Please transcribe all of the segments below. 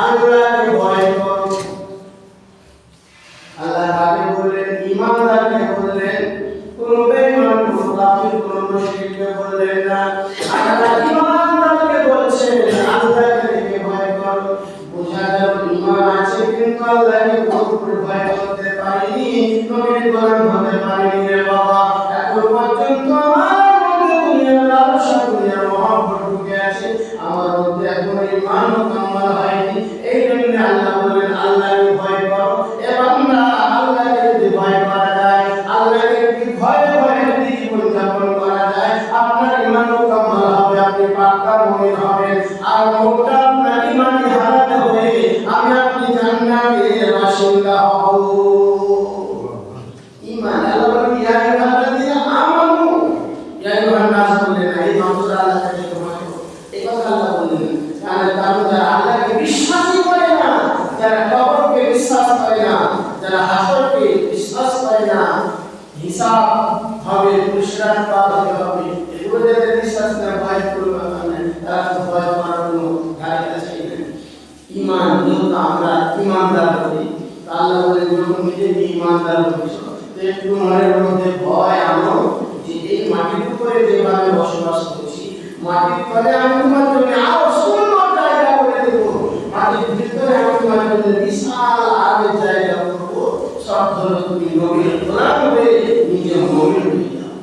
আল্লাহকে ভয় করো আমার মধ্যে এখনো ঈমান মুকাম্মাল হয়নি। এই জন্য আল্লাহ বলেন আল্লাহকে ভয় করো। এ বান্দা, আল্লাহকে যদি ভয় করা যায়, আল্লাহকে যদি ভয়ে ভয়ে যদি জীবন যাপন করা যায়, আপনার ঈমান মুকাম্মাল হবে, আপনি পাক্কা মুমিন হবেন। আর মোটা আপনার ঈমানি হালাত হবে, আমি আপনি জান্নাতের বাসিন্দা হব। ঈমান আল্লাহ বলেন ইয়া আইয়ুহাল্লাযীনা আমানু, ইয়া আইয়ুহান নাস বললেন না, এই মানুষরা আল্লাহকে ভয় করো, এই কথা আল্লাহ বললেন। কারণ যারা আল্লাহকে বিশ্বাসই করে না, যারা কবরকে বিশ্বাস করে না, যারা হাসরকে বিশ্বাস করে না, হিসাব হবে, পুরস্কার পাওয়া হবে, এগুলো যাদের বিশ্বাস না, ভয় করবে না, তারা তো ভয় করার কোনো গাড়িটা চাই না। ঈমান যেহেতু আমরা ঈমানদার করি, আল্লাহ বলে যখন নিজেকে ঈমানদার করি, একটু মনের মধ্যে ভয় আনো যে এই মাটির উপরে যেভাবে বসবাস করছি, মাটির তলে আমি তোমার জন্য আরো সুন্দর জায়গা করে দেব, মাটির ভিতরে আমি তোমার জন্য বিশাল আরো জায়গা করবো। সব ধরো তুমি নবীর গোলাম হয়ে নিজে মুমিন হয়ে যাও।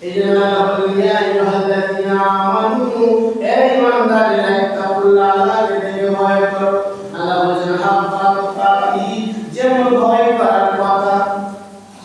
এই জন্য আল্লাহ বলেন ইয়া আইয়ুহাল্লাযীনা আমানু, হে ঈমানদারেরা, ইত্তাকুল্লাহ, আল্লাহকে দেখে ভয় করো। আল্লাহ বলেন হাক্কা তুকাতিহি, যেমন ভয় করার কথা,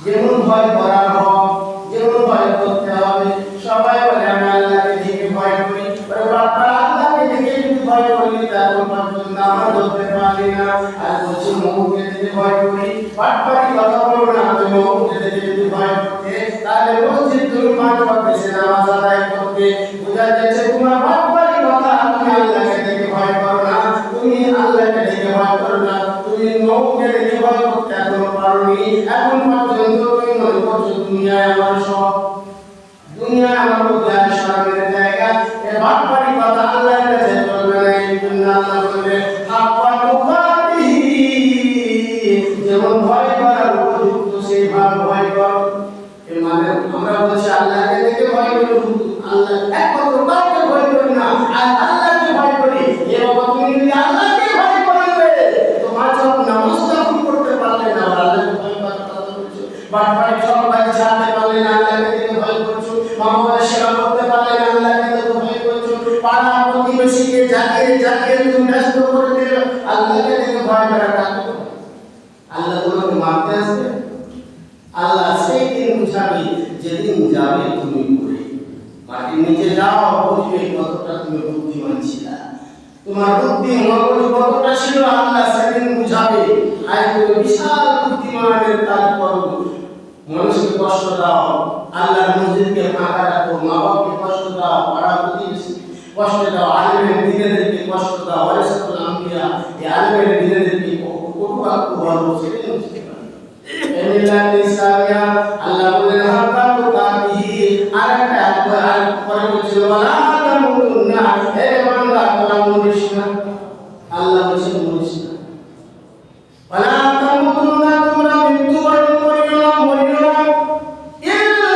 যেমন ভয় করার হক, যেমন ভয় করতে হবে। সবাই বলে আমি আল্লাহকে দেখে ভয় করি, বলে বাবা আল্লাহকে দেখে যদি ভয় করি তখন পর্যন্ত আমার ধরতে পারি না। আর বলছি মুখকে দেখে ভয় করি, বাটপারি কথা বলো না, তুমি মুখকে দেখে যদি ভয় করতে, তাহলে মসজিদ তুমি 5 ওয়াক্ত বেশি নামাজ আদায় করতে। বোঝা যাচ্ছে তোমার বাটপারি কথা, তুমি আল্লাহকে দেখে ভয় করো না, তুমি আল্লাহকে দেখে ভয় করো না, তুমি মুখকে দেখে ভয় করতে এখনো পারোনি। এখন পর্যন্ত তুমি মনে করছো দুনিয়ায় আমার সব, দুনিয়ায় আমার মধ্যে শরমের জায়গা, এ বাটপারি কথা আল্লাহর কাছে চলবে না। এই জন্য আল্লাহ বলে হাক্কা তুকাতিহি, যেমন ভয় করার উপযুক্ত সেইভাবে ভয় করো। এর মানে আমরা বলছি আল্লাহকে দেখে ভয় করি, আল্লাহ একমাত্র কাউকে ভয় করি না, আর আল্লাহকে ভয় করি। এ বাবা তুমি যদি আল্লাহকে ভয় করবে, তোমার সব নামাজটা কি করতে পারলে না, আল্লাহকে ভয় করার কথা বলছো। বাটপারি সব কাজ ছাড়তে পারলে না, আল্লাহকে দেখে ভয় করছো। মা বাবার সেবা করতে পারলে না, আল্লাহকে দেখে ভয় করছো। পাড়া প্রতিবেশীকে জাগিয়ে জাগিয়ে তুমি ব্যস্ত করে দিলে, আল্লাহকে দেখে ভয় করা কাকে বলে? আল্লাহ তোমাকে মারতে আসবে? আল্লাহ সেই দিন বুঝাবে যেদিন যাবে তুমি পড়ে মাটির নিচে যাও, বুঝবে কতটা তুমি বুদ্ধিমান ছিলা, তোমার বুদ্ধি মগজ কতটা ছিল, আল্লাহ সেদিন বুঝাবে। আজ তুমি বিশাল বুদ্ধিমানের কাজ করো, মানুষকে কষ্ট দাও, আল্লাহর মসজিদকে ফাঁকা রাখো, মা বাবাকে কষ্ট দাও, পাড়া প্রতিবেশী কষ্ট দাও, আলেমের দিনেদেরকে কষ্ট দাও, ওয়ারিসাতুল আম্বিয়া, এই আলেমের দিনেদেরকে কটুবাক্য বলো, সেদিন বুঝতে পারবে। আল্লাহ বলেন হাক্কা তুকাতিহি, আরেকটা আয়াত পরে বলেছিল ওয়ালা তামুতুন্না, হে বান্দা তোমরা মরিস না। আল্লাহ বলেছেন মরিস না, ওয়ালা তামুতুন্না, তোমরা মৃত্যুবরণ করিও না, মরিও না, ইল্লা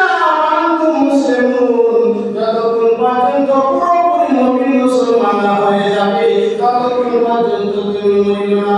আনতুম মুসলিমুন, যতক্ষণ পর্যন্ত পুরোপুরি মুমিন মুসলমান না হয়ে যাবে ততক্ষণ পর্যন্ত তুমি মরিও না।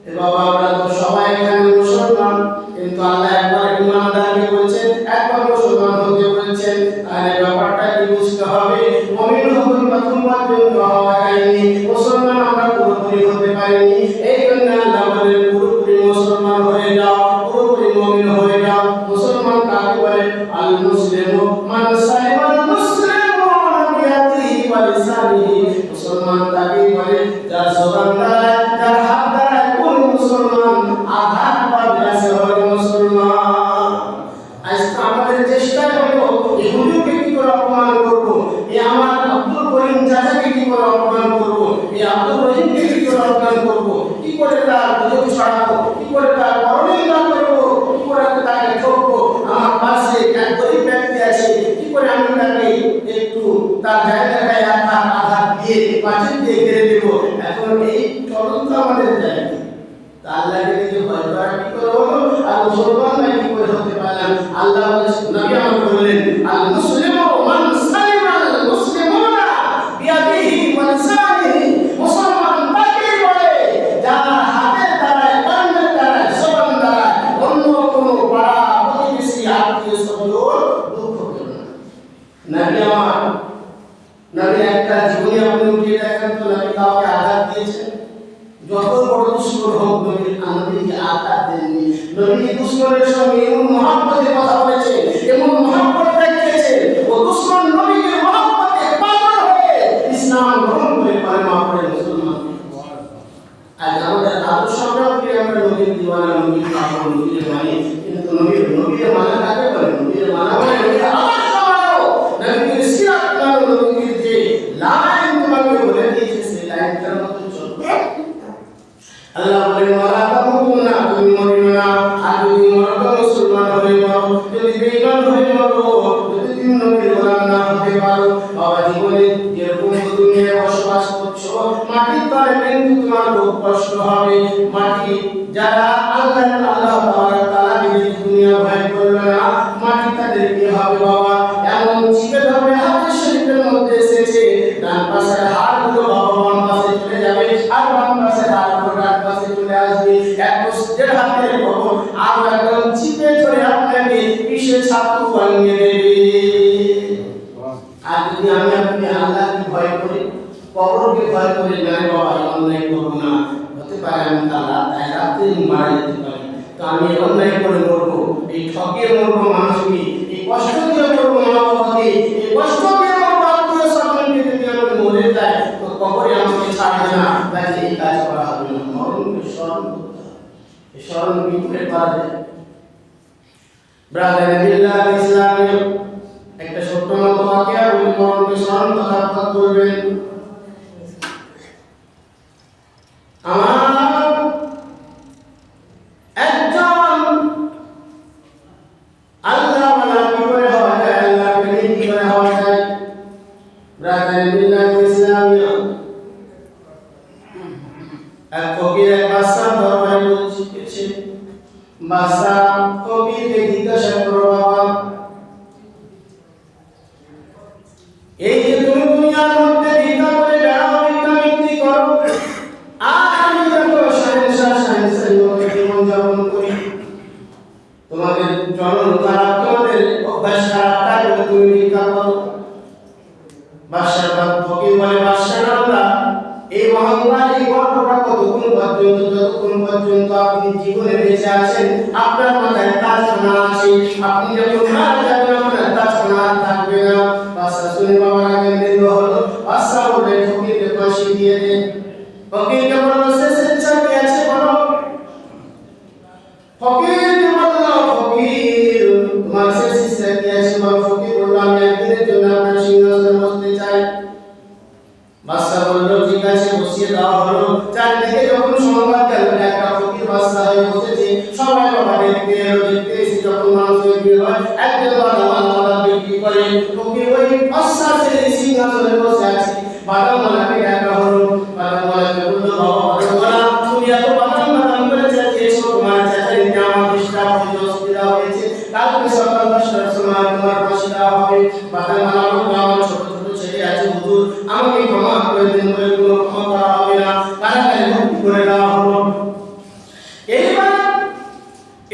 এ বাবা আমরা তো সবাই এখানে মুসলমান, কিন্তু আল্লাহ একবার ঈমানদারকে বলছেন, একবার মুসলমান হতে বলছেন, তাহলে ব্যাপারটা কি বুঝতে হবে? মুমিন হতে প্রথম পর্যন্ত হওয়া যায়নি, মুসলমান আমরা পুরোপুরি হতে পারিনি। এই জন্য আল্লাহ বলেন পুরোপুরি মুসলমান হয়ে যাও, পুরোপুরি মুমিন হয়ে যাও। মুসলমান কাকে বলে? আল মুসলিমু মান সালিমাল মুসলিমুনা বিয়াদিহি ওয়া লিসানিহি, মুসলমান তাকে বলে যার জবান দ্বারা, যার হাত দ্বারা কোন মুসলমান আঘাত পাবে না, সে হলো মুসলমান। আজকে আমাদের চেষ্টা হলো ইহুদিকে কি করে অপমান করব, এই আমার আব্দুল করিম চাচাকে কি করে অপমান করব, এই আব্দুল রহিমকে কি করে অপমান করব, কি করে তার বুঝে ছড়াবো, কি করে তার পরনিন্দা করব, কি করে তাকে ঠকবো। আমার পাশে এক গরিব ব্যক্তি আছে, কি করে আমি তাকে একটু তার জায়গাটায় আঘাত দিয়ে পাঁচিল দিয়ে ঘিরে দেব। এখন এই চলন্ত আমাদের জায়গা, আল্লাহকে দেখে ভয় করা কি করে হলো? আর মুসলমান কি করে হতে পারলাম? আল্লাহ নবী আমাকে বললেন আল মুসলিমু মান সালিমাল মুসলিমুনা বিয়াদিহি ওয়া লিসানিহি, মুসলমান তাকে বলে যার হাতের দ্বারা, কানের দ্বারা, জবান দ্বারা অন্য কোনো পাড়া প্রতিবেশী আত্মীয় স্বজন দুঃখ করে না। নবী একটা জীবনী দুশমনের সঙ্গে এমন মহব্বতের কথা বলেছে, এমন মহব্বত দেখিয়েছে, ও দুশমন নবীর মহব্বতে পাগল হয়ে ইসলাম গ্রহণ করে কালেমা পড়ে মুসলমান। আজ আমাদের আদর্শটাও কি আমরা নবীর দিওয়ানা, নবীর পাগল, নবীর মানি, কিন্তু নবীর মানা কাকে বলে? নবীর মানা বলে নবীর আদর্শ মানো, নবীর সিরাত মানো, নবীর যে লাইন তোমাকে বলে দিয়েছে সেই লাইনটার মতো চলবে। আল্লাহ বলেন ওয়ালা তামুতুন্না, তুমি মরিও না, আর যদি মরো তো মুসলমান হয়ে মরো, যদি বেঈমান হয়ে মরো, যদি তুমি নবীর গোলাম না হতে পারো। বাবা জীবনে যেরকম দুনিয়ায় বসবাস করছো, মাটির তলে কিন্তু তোমার খুব কষ্ট হবে। মাটি যারা আল্লাহ তাআলা দুনিয়া ভয় করবে না, মাটি তাদের কি হবে বাবা? এমন চিপে ধরবে, হাদিস শরীফের মধ্যে এসেছে, ডান পাশের হাড়গুলো বাবা বাম পাশে চলে যাবে, আর বাম পাশের হাড়গুলো ডান পাশে চলে আসবে। এক দেড় হাতের খবর আর একদম চিপে ধরে আপনাকে পিছে ছাতু বানিয়ে দেবে। আর যদি আমি আপনি আল্লাহকে ভয় করি, কবরকে ভয় করি, না বাবা অন্যায় করবো না, হতে পারে আমি আল্লাহ তাই রাতে মারা যেতে পারি, তো আমি অন্যায় করে মরবো, এই ঠকিয়ে মরবো মানুষকে, এই কষ্ট দিয়ে মরবো মা বাবাকে, এই কষ্ট দিয়ে মরবো আত্মীয় স্বজনকে, যদি আমি মরে যাই তো কবরে আমাকে ছাড়বে না, তাই এই কাজ করা হবে না। মরণকে স্মরণ করতে হবে, এই স্মরণ কি করে করা যায়? ব্রাদার বিল্লাহ ইসলামে একটা ছোট্ট মতো ওয়াকিয়া বলি, মরণকে স্মরণ কথা বলবেন। আমার একজন আল্লাহ ওয়ালা কি করে হওয়া যায়, আল্লাহ প্রেমী কি করে হওয়া যায়? ব্রাদার বিল্লাহ ইসলামে এক ফকির এক বাদশার দরবারে পৌঁছেছে। বাদশা ফকিরকে জিজ্ঞাসা করো, বাবা এই যে তুমি দুনিয়ার মধ্যে ভিক্ষা করে বেড়াও, ভিক্ষা বিক্রি করো, আর আমি দেখো সাহেব মতো জীবন যাপন করি, তোমাদের চলন খারাপ, তোমাদের অভ্যাস খারাপ, তাই বলে তুমি ভিক্ষা করো। বাদশার ফকির বলে, বাদশাহ আল্লাহ এই মহামারী এই গল্পটা কতক্ষণ পর্যন্ত, যতক্ষণ পর্যন্ত আপনি জীবনে বেঁচে আছেন আপনার মাথায় তাজ না আছে, আপনি যখন মারা যাবেন আপনার তাজ না থাকবে না। বাদশা শুনে বাবার আগে মৃত্যু হলো। বাদশা বলে ফকিরকে ফাঁসি দিয়ে দেন। ফকিরকে বলল শেষ ইচ্ছা কি আছে বলো? ফকিরকে বলল, ফকির তোমার শেষ ইচ্ছা কি আছে বলো? ফকির বলল, আমি একদিনের জন্য আপনার সিংহাসনে বসতে চাই। বাদশা বলল ঠিক আছে, বসিয়ে দেওয়া হলো। চারদিকে যখন সংবাদ গেল একটা ফকির বাদশা হয়ে বসেছে, সবাই বাবা দেখতে এলো। দেখতে এসে যখন মানুষের ভিড় হয়, একজন বাদাম বিক্রি করে ফকির ওই বাদশার সিংহাসনে বসে আছে। বাদামওয়ালাকে ডাকা হলো। বাদামওয়ালাকে বলল, বাবা বাদামওয়ালা, তুমি এত বাদাম করে চেয়েছো, তোমার চাচারিতে আমার ডিস্টার্ব হয়েছে, অসুবিধা হয়েছে, কালকে সকাল 10টার সময় তোমার ফাঁসি দেওয়া হবে। বাদামওয়ালা বলল, আমার ছোট ছোট ছেলে আছে হুজুর, আমাকে ক্ষমা করে দিন, বলে কোনো ক্ষমা করা হবে না, কারাগারে ভর্তি করে দেওয়া হলো। এইবার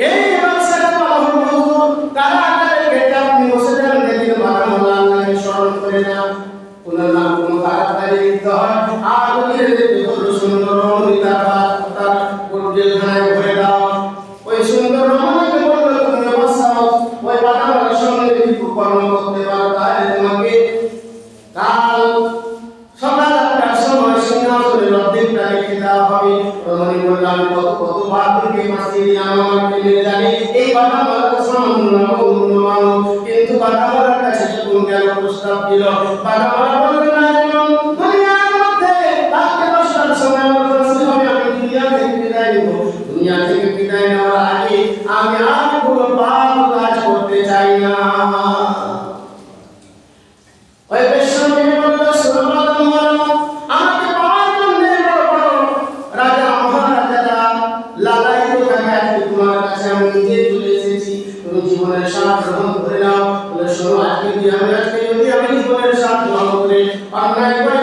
এই বাদশাকে বলা হলো, হুজুর কারাগারে গেটে আপনি বসে যান, দেখেন বাদামওয়ালা আল্লাহকে স্মরণ করে না, ওনার নাম কোনো কারাগারে লিখতে হয়। আর ওই দেখতে হলো সুন্দর রমণীতা তার জেলখানায় ভরে দাও। ওই সুন্দর রমণীকে বললো, তুমি বাদশা ওই বাদামওয়ালার সঙ্গে যদি কর্ম করতে পারো তাহলে তোমাকে কাল সকাল 8টার সময় সিংহাসনের অর্ধেকটা রেখে দেওয়া হবে। রমণী বলল, আমি কত বাহাদুরকে ফাঁসি দিলাম, আমার প্রেমে জানি এই বাদামওয়ালা তো সামান্য মানুষ, কিন্তু বাদামওয়ালার কাছে যখন গেল প্রস্তাব দিল, বাদামওয়ালা বলল, না দুনিয়ার মধ্যে কালকে 10টার সময় আমার ফাঁসি হবে, আমি দুনিয়া থেকে বিদায় নেব। দুনিয়া থেকে বিদায় নেওয়ার আগে আমি আর কোনো পাপ কাজ করতে চাই না। ওই বেশ্যা বলল, শোনো বাদামওয়ালা, আমাকে পাওয়ার জন্য বড় রাজা মহারাজারা লালায়িত থাকে, আজকে তোমার কাছে আমি নিজে চলে এসেছি, তুমি জীবনের স্বাদ গ্রহণ করে নাও। বলে শোনো, আজকে যদি আমি জীবনের স্বাদ গ্রহণ করে অন্যায় করে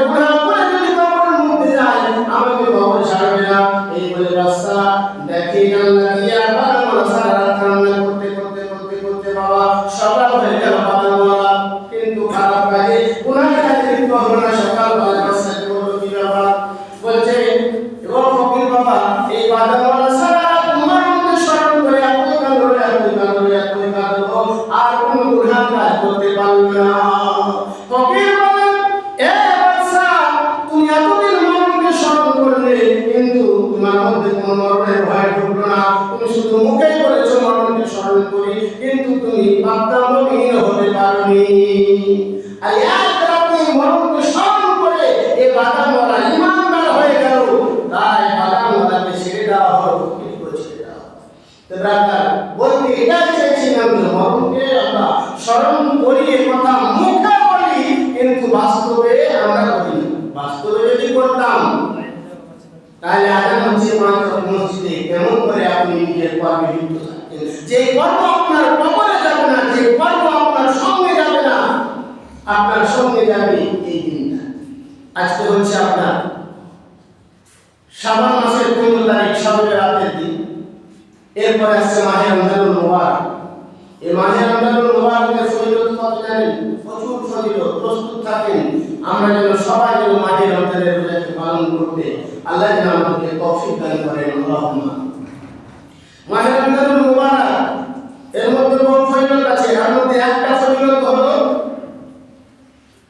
আর এক রাতে মরণকে স্মরণ করে এই বাদামওয়ালা ইমানদার হয়ে গেল, তাই বাদামওয়ালাকে ছেড়ে দেওয়া হলো, ফকির করে ছেড়ে দেওয়া হলো। তো ব্রাদার বলতে এটাই চেয়েছিলাম যে মরণকে আমরা স্মরণ করি, এ কথা মুখে বলি কিন্তু বাস্তবে আমরা করি না। বাস্তবে যদি করতাম তাহলে আজান হচ্ছে মাত্র মসজিদে, কেমন করে আপনি নিজের কর্মে লিপ্ত থাকতেন? যে কর্ম আপনার কবরে যাবে না, যে কর্ম আপনার সঙ্গে যাবে না, আপনার সঙ্গে যাবে এই দিনটা। আজকে হচ্ছে আপনার শাবান মাসের 15 তারিখ, শবে রাতের দিন। এরপরে আসছে মাহে রমজানুল মুবারক। এই মাহে রমজানুল মুবারকের ফজিলত কত জানেন? প্রচুর ফজিলত। প্রস্তুত থাকেন আমরা যেন সবাই যেন মাহে রমজানের রোজাকে পালন করতে আল্লাহ যেন আমাদেরকে তৌফিক দান করেন। আল্লাহুম্মা। মাহে রমজানুল মুবারক এর মধ্যে বহু ফজিলত আছে। এর মধ্যে একটা ফজিলত হলো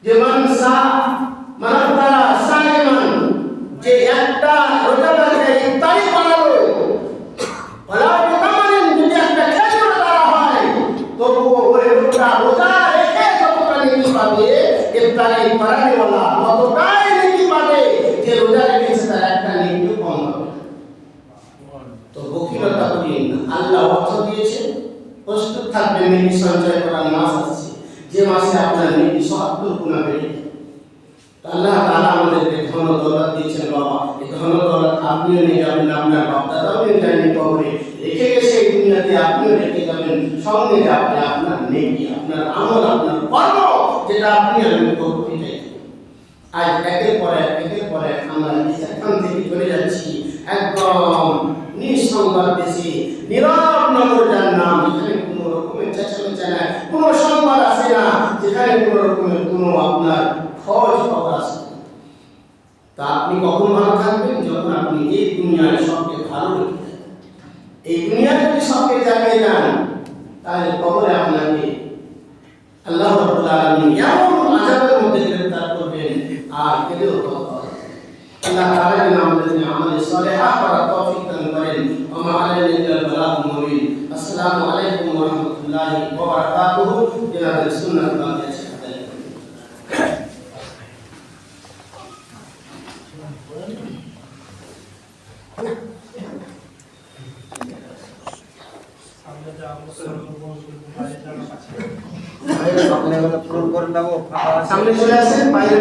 যে মানতারা সাইমান, যে একটা রোজাদারকে ইফতারি করালো, বলা বিতামানিন, যদি একটা খেজুর দেওয়া হয় তবুও ওই লোকটা রোজা রেখে যতটা নেকি পাবে, ইফতারি করানোওয়ালা ততটাই নেকি পাবে যে রোজা রেখেছে তার একটা নেকিও কম হবে। তো বখিলতা করিয়েন না, আল্লাহ অর্থ দিয়েছেন, প্রস্তুত থাকবেন। নেকি সঞ্চয় করার মাস আসছে, যে মাসে আপনার নেকি ৭০ গুণা বেড়ে যাবে। আল্লাহ তাআলা আমাদেরকে ধন দৌলত দিয়েছেন বাবা, এই ধন দৌলত আপনিও নিয়ে যাবেন, আপনার বাপ দাদাও নিয়ে যাবেন কবরে, রেখে গেছে এই দুনিয়াতে, আপনিও রেখে যাবেন। সঙ্গে যাবে আপনার নেকি, আপনার আমল, আপনার কর্ম, যেটা আপনি আমি করব। এটাই আজ একের পর এক আমরা এখান থেকে চলে যাচ্ছি একদম নিঃসংবাদ দেশে, নীরব নগর যার নাম, যেখানে কোনো রকমের চেঁচামেচা নাই, কোনো সংবাদ আসে না, যেখানে কোনো রকমের কোনো আপনার খোঁজ খবর আসে। তা আপনি কখন ভালো থাকবেন? যখন আপনি এই দুনিয়ায় সবকে ভালো রেখে দেন। এই দুনিয়া যদি সবকে জানিয়ে যান তাহলে কবরে আপনাকে আল্লাহ রাব্বুল আলামিন এমন আযাবের মধ্যে গ্রেফতার করবেন আর কেঁদেও কথা। আল্লাহ তাআলা যেন আমাদেরকে আমলে সালেহা করার তৌফিক দান করেন। ওয়া মা আলাইনা ইল্লাল বালাগুল মুবিন। আসসালামু আলাইকুম ওয়া রাহমাতুল্লাহি ওয়া বারাকাতুহু। যাদের সুন্নাত বাকি আছে সামনে চলে আসেন, বাইরে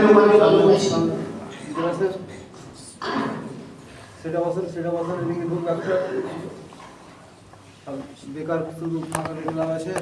সেটা বছর এদিকে বেকার শুধু ফাঁকা রেখে লাভ আছে।